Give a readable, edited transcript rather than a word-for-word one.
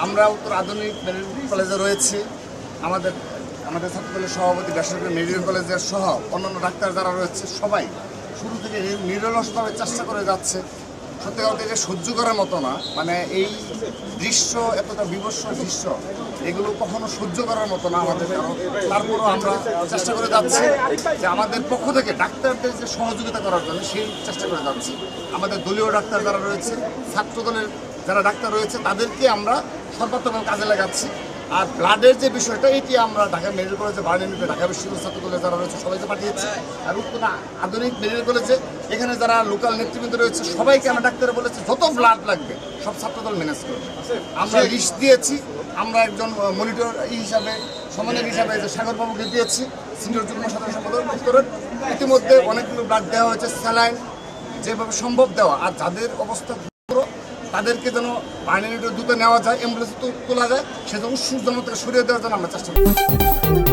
আমরা উত্তর আধুনিক মেডিকেল কলেজে রয়েছি। আমাদের আমাদের ছাত্রদলের সভাপতি বেসরকারি মেডিকেল কলেজের সহ অন্যান্য ডাক্তার যারা রয়েছে সবাই শুরু থেকে নিরলসভাবে চেষ্টা করে যাচ্ছে। সত্যি কথা এটা সহ্য করার মতো না, মানে এই দৃশ্য, এতটা বিভৎস দৃশ্য, এগুলো কখনো সহ্য করার মতো না আমাদের। তারপরও আমরা চেষ্টা করে যাচ্ছি যে আমাদের পক্ষ থেকে ডাক্তারদের যে সহযোগিতা করার জন্য সেই চেষ্টা করে যাচ্ছি। আমাদের দলীয় ডাক্তার যারা রয়েছে, ছাত্রদলের যারা ডাক্তার রয়েছে, তাদেরকে আমরা সর্বাত্মক কাজে লাগাচ্ছি। আর ব্লাডের যে বিষয়টা, এটি আমরা ঢাকা মেডিকেল কলেজে বার্নিংয়ে ঢাকা বিশ্ববিদ্যালয় ছাত্রদলের যারা রয়েছে সবাইকে পাঠিয়েছি। আর উত্তর আধুনিক মেডিকেল কলেজে এখানে যারা লোকাল নেতৃবৃন্দ রয়েছে সবাইকে আমরা ডাক্তারে বলেছি যত ব্লাড লাগবে সব ছাত্রদল ম্যানেজ করবে। আমরা লিস্ট দিয়েছি, আমরা একজন মনিটর হিসাবে, সমন্বয়ক হিসাবে যে সাগরবাবুকে দিয়েছি, সিনিয়র যুগ্ম সাধারণ সম্পাদক উত্তরের। ইতিমধ্যে অনেকগুলো ব্লাড দেওয়া হয়েছে, স্যালাইন যেভাবে সম্ভব দেওয়া। আর যাদের অবস্থা তাদেরকে যেন বার্নিংয়ে দ্রুত নেওয়া যায়, অ্যাম্বুলেন্সে তোলা যায়, সেজন্য সূর্যমত থেকে সরিয়ে দেওয়ার জন্য আমরা চেষ্টা করি।